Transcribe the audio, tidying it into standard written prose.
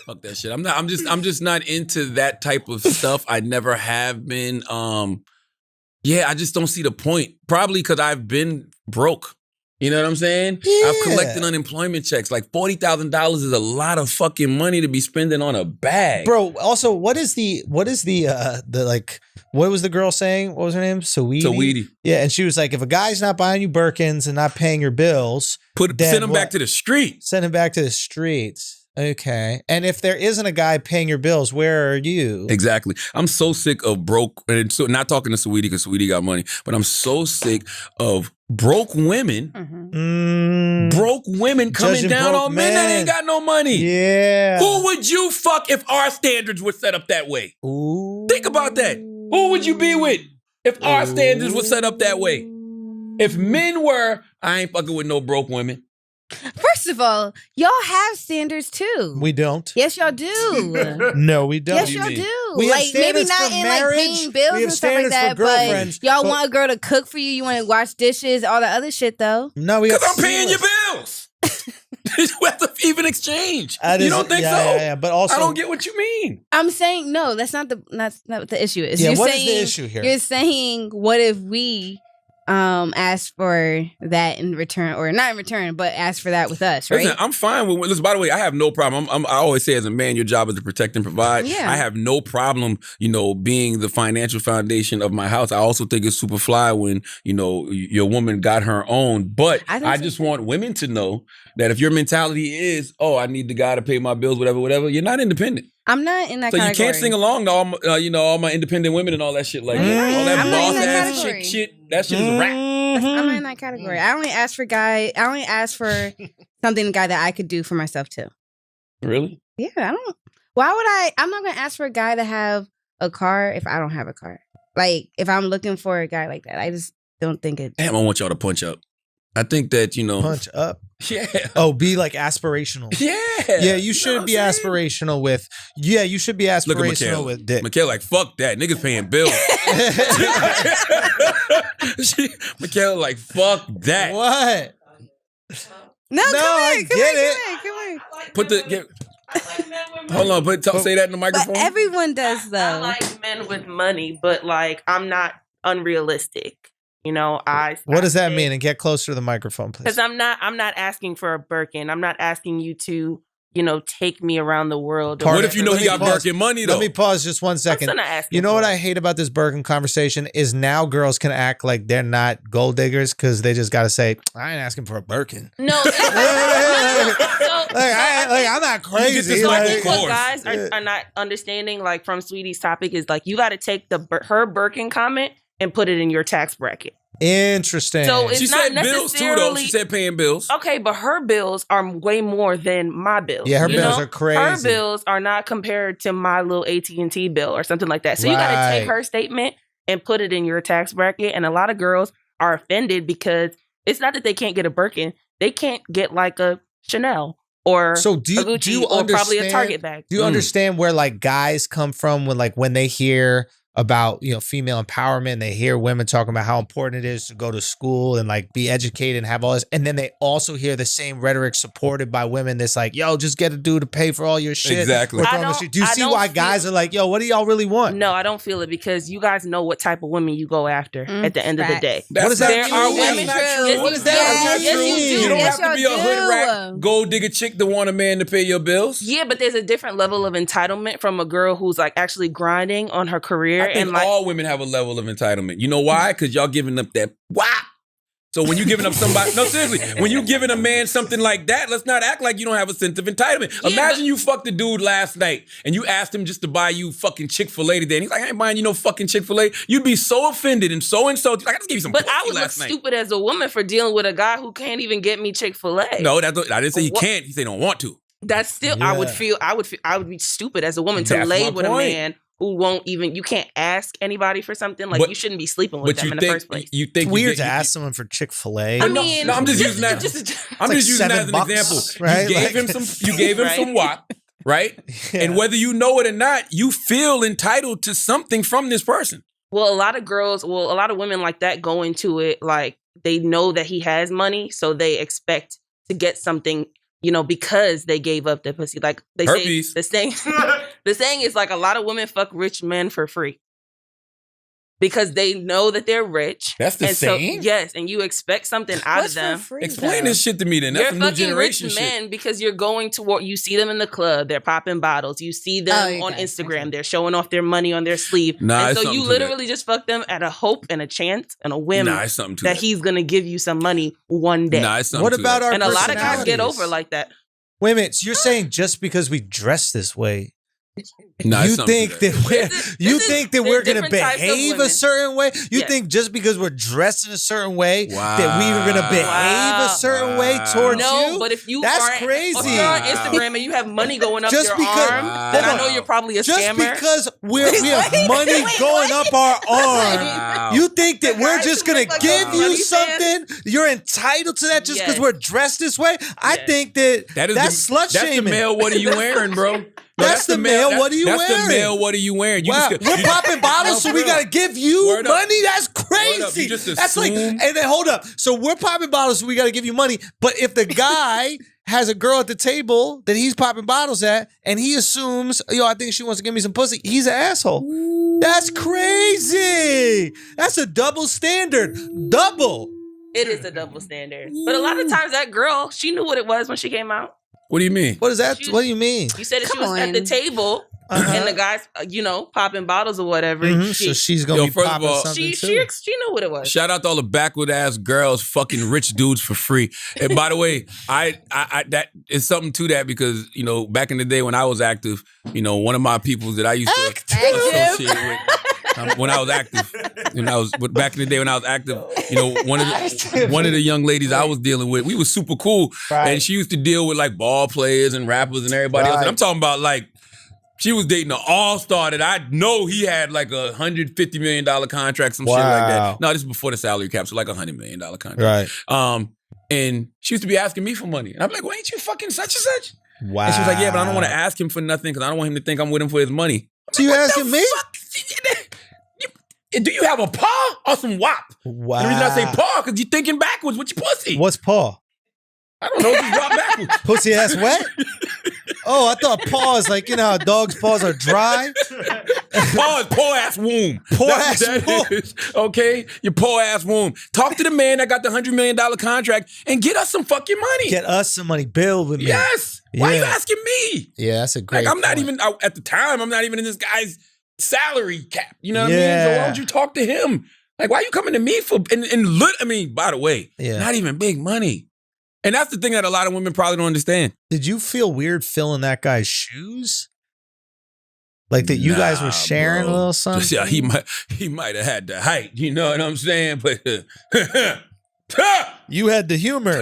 Fuck that shit. I'm just not into that type of stuff. I never have been. Yeah, I just don't see the point. Probably because I've been broke. You know what I'm saying? Yeah. I've collected unemployment checks. Like $40,000 is a lot of fucking money to be spending on a bag. Bro, also, what was the girl saying? What was her name? Saweetie. Yeah, and she was like, if a guy's not buying you Birkins and not paying your bills, Send him back to the street. Send him back to the streets. Okay. And if there isn't a guy paying your bills, where are you? Exactly. I'm so sick of broke, and so not talking to Saweetie because Saweetie got money, but I'm so sick of broke women. Broke women coming Judging down broke on men that ain't got no money. Yeah. Who would you fuck if our standards were set up that way? Ooh. Think about that. Who would you be with if our standards were set up that way? If men were, I ain't fucking with no broke women. First of all, y'all have standards too. We don't. Yes, y'all do. No, we don't. Yes, y'all do. We have Like maybe standards not for in marriage. like paying bills We have and stuff like standards for that, girlfriends, but y'all but- want a girl to cook for you. You want to wash dishes, all the other shit though. No, we Because have I'm paying your ceilings. bills. We have to even exchange. That You is- don't think yeah, so? Yeah, but also, I don't get what you mean. I'm saying no. That's not what the issue is. Yeah, You're what is saying, the issue here? You're saying what if we ask for that in return, or not in return, but ask for that with us, right? Listen, I'm fine with. Listen, by the way, I have no problem. I always say, as a man, your job is to protect and provide. Yeah. I have no problem, being the financial foundation of my house. I also think it's super fly when your woman got her own. But I just want women to know that if your mentality is, oh, I need the guy to pay my bills, whatever, you're not independent. I'm not in that So category. you can't sing along to all my independent women and all that shit. Like all that I'm not in boss that ass category. shit. That shit is rap. I'm not in that category. I only ask for something, guy, that I could do for myself too. Really? Yeah, I don't. Why would I? I'm not gonna ask for a guy to have a car if I don't have a car. Like if I'm looking for a guy like that, I just don't think it. Damn, I want y'all to punch up. I think that punch up. Yeah. Oh, be like aspirational. Yeah. Yeah, you should be aspirational with. Yeah, you should be aspirational with dick. Mikhail, like, fuck that. Niggas paying bills. Mikhail, like, fuck that. What? No, come I here, get it. Put the. Hold on, say that in the microphone. But everyone does though. I like men with money, but like I'm not unrealistic. What does that mean? And get closer to the microphone, please. Because I'm not asking for a Birkin. I'm not asking you to, take me around the world. What if you know he got Birkin money though? Let me pause just 1 second. I'm not asking You know for what it. I hate about this Birkin conversation is now girls can act like they're not gold diggers because they just got to say, I ain't asking for a Birkin. No. I'm not crazy. So I think what guys are not understanding, like from Sweetie's topic, is like you got to take her Birkin comment and put it in your tax bracket. Interesting. So it's she not said bills too, though. She said paying bills. Okay, but her bills are way more than my bills. Yeah, her bills are crazy. Her bills are not compared to my little AT&T bill or something like that. So you got to take her statement and put it in your tax bracket. And a lot of girls are offended because it's not that they can't get a Birkin. They can't get like a Chanel or a Gucci or probably a Target bag. Do you understand where like guys come from when they hear about female empowerment, they hear women talking about how important it is to go to school and like be educated and have all this, and then they also hear the same rhetoric supported by women that's like, yo, just get a dude to pay for all your shit. Exactly. Do you see why guys are like, yo, what do y'all really want? No, I don't feel it because you guys know what type of women you go after at the end of the day. What does that There mean? are women. What is that? Yes, you do. You don't Yes, have to be y'all a hood do. rat, gold digger chick to want a man to pay your bills. Yeah, but there's a different level of entitlement from a girl who's like actually grinding on her career. I think and like all women have a level of entitlement. You know why? Because y'all giving up that wop. So when you giving up somebody, no, seriously, when you giving a man something like that, let's not act like you don't have a sense of entitlement. Yeah, Imagine you fucked a dude last night and you asked him just to buy you fucking Chick-fil-A today. And he's like, I ain't buying you no fucking Chick-fil-A. You'd be so offended and so insulted. Like, I just gave you some But pussy I would look last night. stupid as a woman for dealing with a guy who can't even get me Chick-fil-A. No, I didn't say he What? can't. He said he don't want to. That's still I would be stupid as a woman to That's lay my with point. a man who won't even, you can't ask anybody for something. Like But- you shouldn't be sleeping with them in the first place. You think It's weird to ask someone for Chick-fil-A. I mean, no, I'm just using that. I'm like just using that as an $7, example. right? You gave him Right. some wop, right? Yeah. And whether you know it or not, you feel entitled to something from this person. Well, a lot of women like that go into it like they know that he has money, so they expect to get something, because they gave up their pussy. Like they Herpes. say, the saying is like a lot of women fuck rich men for free. Because they know that they're rich. That's the saying? So, yes, and you expect something out of them. Explain this shit to me then. That's you're a new fucking generation rich shit. men because you're going toward, you see them in the club, they're popping bottles. You see them on Instagram, they're showing off their money on their sleeve. And so you literally just fuck them at a hope and a chance and a whim that he's going to give you some money one day. What about our And a lot of guys get over like that. Wait a minute, so you're saying just because we dress this way, No, you think that we're gonna behave a certain way? You think just because we're dressed in a certain way that we are gonna behave a certain way towards you? No, but if that's crazy. If you're on Instagram and you have money going up your arm, then I know you're probably a scammer. Just because we have money going up our arm, you think that we're just gonna give you something? You're entitled to that just because we're dressed this way? I think that's slut shaming. That's the male. What are you wearing, bro? No, that's the male. What are you wearing? That's the male. What are you wearing? We're popping bottles, so we gotta give you money. That's crazy. That's like, and then hold up. So we're popping bottles, so we gotta give you money. But if the guy has a girl at the table that he's popping bottles at, and he assumes, I think she wants to give me some pussy, he's an asshole. That's crazy. That's a double standard. Double. It is a double standard. But a lot of times that girl, she knew what it was when she came out. What do you mean? What is that? What do you mean? You said that she was at the table and the guys, popping bottles or whatever. So she's gonna be popping something she knew what it was. Shout out to all the backward ass girls fucking rich dudes for free. And by the way, I that is something to that because back in the day when I was active, one of my peoples that I used to associate with. When I was active, back in the day when I was active, one of the young ladies I was dealing with, we was super cool, and she used to deal with like ball players and rappers and everybody else. And I'm talking about like she was dating an all-star that I know he had like $150 million contract, some shit like that. No, this is before the salary cap, so like $100 million contract. Right. And she used to be asking me for money, and I'm like, well, ain't you fucking such and such? Wow. And she was like, yeah, but I don't want to ask him for nothing because I don't want him to think I'm with him for his money. So you asking me? Do you have a paw or some wop? Wow. And the reason I say paw because you're thinking backwards with your pussy. What's paw? I don't know. Just drop backwards. Pussy ass wet? Oh, I thought paw is like, how dogs' paws are dry? Paw is poor ass womb. Poor ass womb. Is, okay? Your poor ass womb. Talk to the man that got the $100 million contract and get us some fucking money. Get us some money. Build with me. Yes. Why are you asking me? Yeah, that's a great I'm not even, at the time, I'm not even in this guy's salary cap. You know what I mean? So why don't you talk to him? Like, why are you coming to me for, by the way, not even big money. And that's the thing that a lot of women probably don't understand. Did you feel weird filling that guy's shoes? Like that you guys were sharing a little something? Yeah, he might have had the height, you know what I'm saying? But you had the humor.